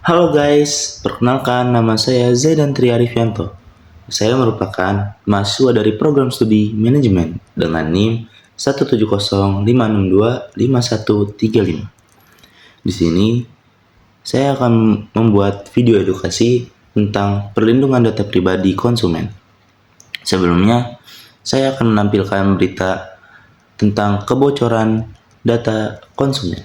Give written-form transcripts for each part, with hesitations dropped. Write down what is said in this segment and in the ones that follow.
Halo guys, perkenalkan nama saya Zaidan Tri Arifianto. Saya merupakan mahasiswa dari program studi manajemen dengan NIM 17056255135. Di sini, saya akan membuat video edukasi tentang perlindungan data pribadi konsumen. Sebelumnya, saya akan menampilkan berita tentang kebocoran data konsumen.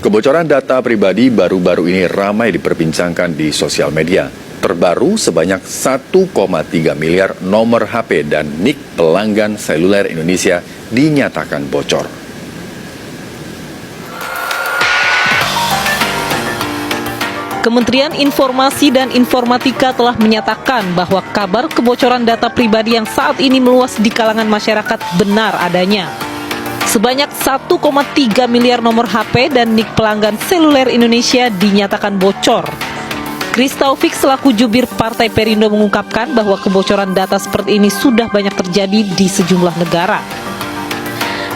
Kebocoran data pribadi baru-baru ini ramai diperbincangkan di sosial media. Terbaru sebanyak 1,3 miliar nomor HP dan NIK pelanggan seluler Indonesia dinyatakan bocor. Kementerian Informasi dan Informatika telah menyatakan bahwa kabar kebocoran data pribadi yang saat ini meluas di kalangan masyarakat benar adanya. Sebanyak 1,3 miliar nomor HP dan NIK pelanggan seluler Indonesia dinyatakan bocor. Kris Taufik selaku jubir Partai Perindo mengungkapkan bahwa kebocoran data seperti ini sudah banyak terjadi di sejumlah negara.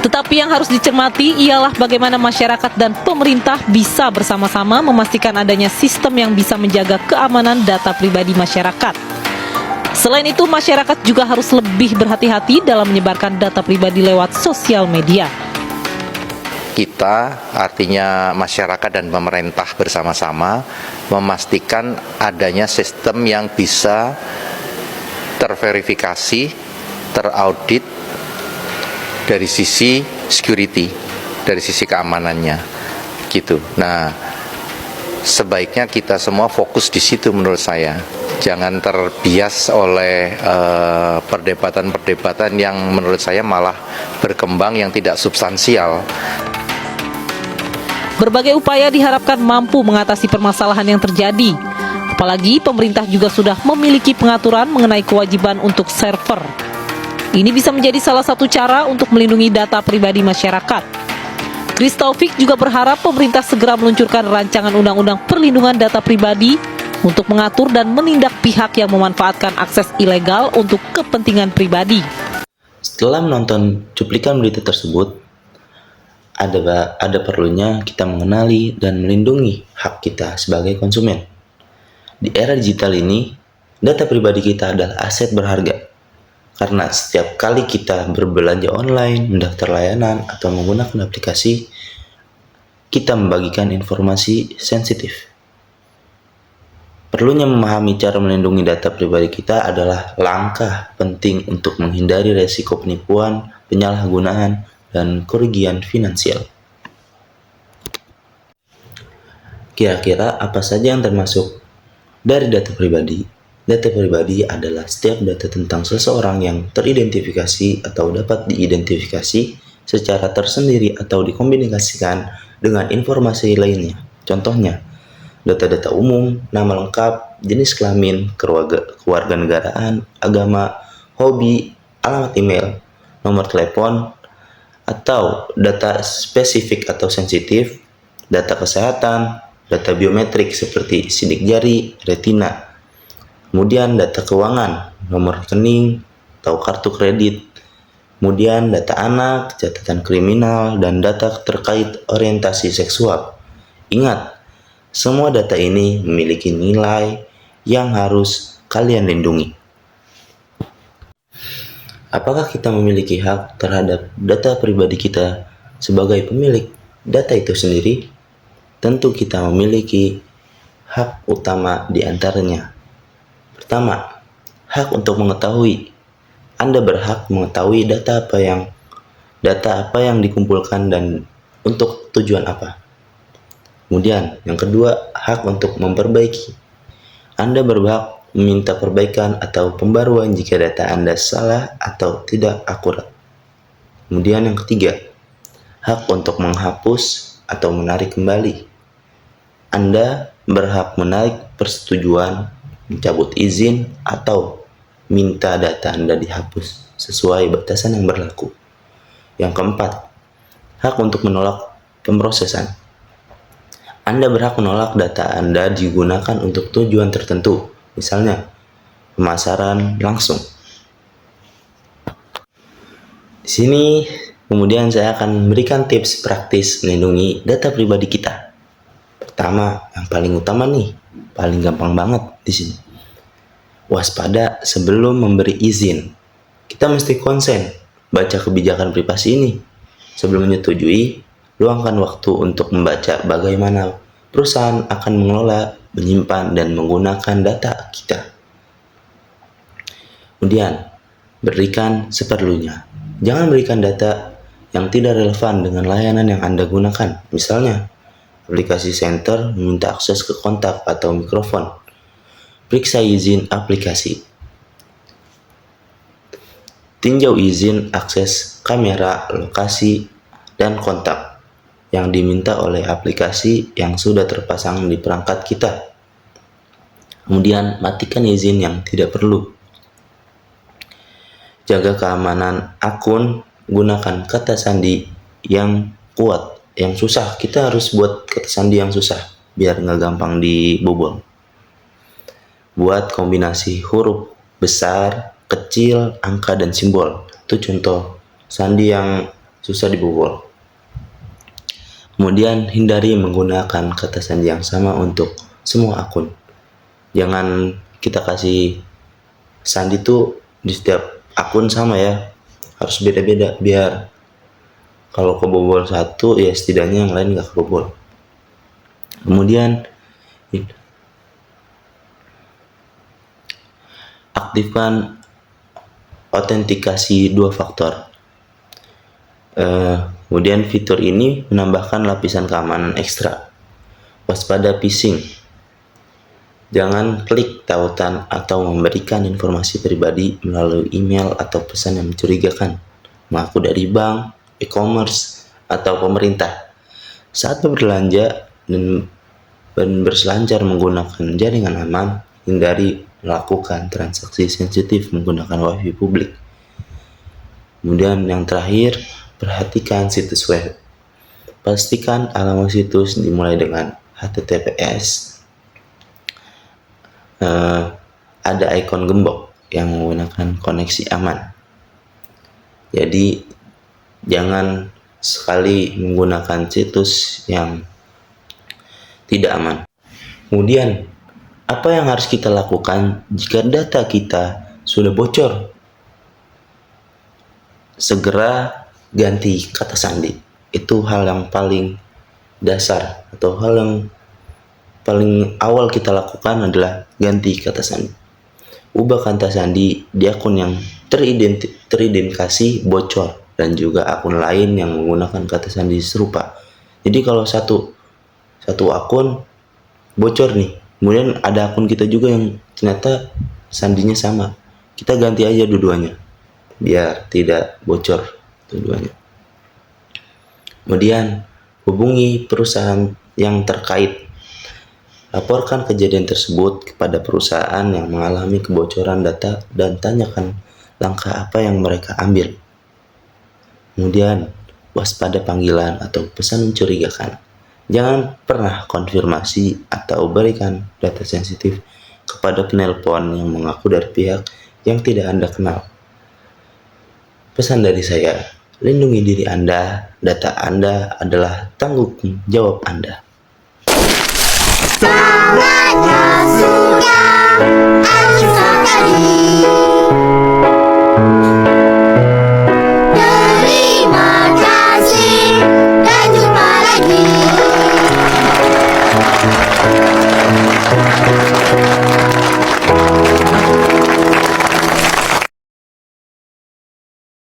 Tetapi yang harus dicermati ialah bagaimana masyarakat dan pemerintah bisa bersama-sama memastikan adanya sistem yang bisa menjaga keamanan data pribadi masyarakat. Selain itu, masyarakat juga harus lebih berhati-hati dalam menyebarkan data pribadi lewat sosial media. Kita, artinya masyarakat dan pemerintah bersama-sama memastikan adanya sistem yang bisa terverifikasi, teraudit dari sisi security, dari sisi keamanannya, gitu. Nah, sebaiknya kita semua fokus di situ menurut saya. Jangan terbias oleh perdebatan-perdebatan yang menurut saya malah berkembang yang tidak substansial. Berbagai upaya diharapkan mampu mengatasi permasalahan yang terjadi. Apalagi pemerintah juga sudah memiliki pengaturan mengenai kewajiban untuk server. Ini bisa menjadi salah satu cara untuk melindungi data pribadi masyarakat. Kris Taufik juga berharap pemerintah segera meluncurkan rancangan undang-undang perlindungan data pribadi untuk mengatur dan menindak pihak yang memanfaatkan akses ilegal untuk kepentingan pribadi. Setelah menonton cuplikan berita tersebut, ada perlunya kita mengenali dan melindungi hak kita sebagai konsumen. Di era digital ini, data pribadi kita adalah aset berharga. Karena setiap kali kita berbelanja online, mendaftar layanan, atau menggunakan aplikasi, kita membagikan informasi sensitif. Perlunya memahami cara melindungi data pribadi kita adalah langkah penting untuk menghindari resiko penipuan, penyalahgunaan, dan kerugian finansial. Kira-kira apa saja yang termasuk dari data pribadi? Data pribadi adalah setiap data tentang seseorang yang teridentifikasi atau dapat diidentifikasi secara tersendiri atau dikombinasikan dengan informasi lainnya. Contohnya, data-data umum, nama lengkap, jenis kelamin, kewarganegaraan, agama, hobi, alamat email, nomor telepon, atau data spesifik atau sensitif, data kesehatan, data biometrik seperti sidik jari, retina, kemudian data keuangan, nomor rekening, atau kartu kredit, kemudian data anak, catatan kriminal, dan data terkait orientasi seksual. Ingat, semua data ini memiliki nilai yang harus kalian lindungi. Apakah kita memiliki hak terhadap data pribadi kita sebagai pemilik data itu sendiri? Tentu kita memiliki hak utama di antaranya. Pertama, hak untuk mengetahui. Anda berhak mengetahui data apa yang dikumpulkan dan untuk tujuan apa. Kemudian, yang kedua, hak untuk memperbaiki. Anda berhak meminta perbaikan atau pembaruan jika data Anda salah atau tidak akurat. Kemudian yang ketiga, hak untuk menghapus atau menarik kembali. Anda berhak menarik persetujuan, mencabut izin, atau minta data Anda dihapus sesuai batasan yang berlaku. Yang keempat, hak untuk menolak pemrosesan. Anda berhak menolak data Anda digunakan untuk tujuan tertentu, misalnya pemasaran langsung. Di sini kemudian saya akan memberikan tips praktis melindungi data pribadi kita. Pertama, yang paling utama nih, paling gampang banget di sini. Waspada sebelum memberi izin. Kita mesti konsen baca kebijakan privasi ini. Sebelum menyetujui, luangkan waktu untuk membaca bagaimana perusahaan akan mengelola, menyimpan, dan menggunakan data kita. Kemudian, berikan seperlunya. Jangan berikan data yang tidak relevan dengan layanan yang Anda gunakan. Misalnya, aplikasi center meminta akses ke kontak atau mikrofon. Periksa izin aplikasi. Tinjau izin akses kamera, lokasi, dan kontak yang diminta oleh aplikasi yang sudah terpasang di perangkat kita. Kemudian, matikan izin yang tidak perlu. Jaga keamanan akun, gunakan kata sandi yang kuat, yang susah. Kita harus buat kata sandi yang susah, biar nggak gampang dibobol. Buat kombinasi huruf besar, kecil, angka, dan simbol. Itu contoh sandi yang susah dibobol. Kemudian hindari menggunakan kata sandi yang sama untuk semua akun. Jangan kita kasih sandi tuh di setiap akun sama ya, harus beda-beda biar kalau kebobol satu ya setidaknya yang lain nggak kebobol. Kemudian aktifkan autentikasi 2 faktor. Kemudian fitur ini menambahkan lapisan keamanan ekstra. Waspada phishing. Jangan klik tautan atau memberikan informasi pribadi melalui email atau pesan yang mencurigakan, mengaku dari bank, e-commerce, atau pemerintah. Saat berbelanja dan berselancar menggunakan jaringan aman, hindari melakukan transaksi sensitif menggunakan wifi publik. Kemudian yang terakhir, perhatikan situs web. Pastikan alamat situs dimulai dengan HTTPS. Ada ikon gembok yang menggunakan koneksi aman. Jadi jangan sekali menggunakan situs yang tidak aman. Kemudian apa yang harus kita lakukan jika data kita sudah bocor? Segera ganti kata sandi. Itu hal yang paling dasar atau hal yang paling awal kita lakukan adalah ganti kata sandi. Ubah kata sandi di akun yang teridentifikasi bocor dan juga akun lain yang menggunakan kata sandi serupa. Jadi kalau satu akun bocor nih, kemudian ada akun kita juga yang ternyata sandinya sama, kita ganti aja dua-duanya biar tidak bocor dua-duanya. Kemudian hubungi perusahaan yang terkait. Laporkan kejadian tersebut kepada perusahaan yang mengalami kebocoran data dan tanyakan langkah apa yang mereka ambil. Kemudian, waspada panggilan atau pesan mencurigakan. Jangan pernah konfirmasi atau berikan data sensitif kepada penelpon yang mengaku dari pihak yang tidak Anda kenal. Pesan dari saya, lindungi diri Anda, data Anda adalah tanggung jawab Anda. Sangatnya suka, aku sekali.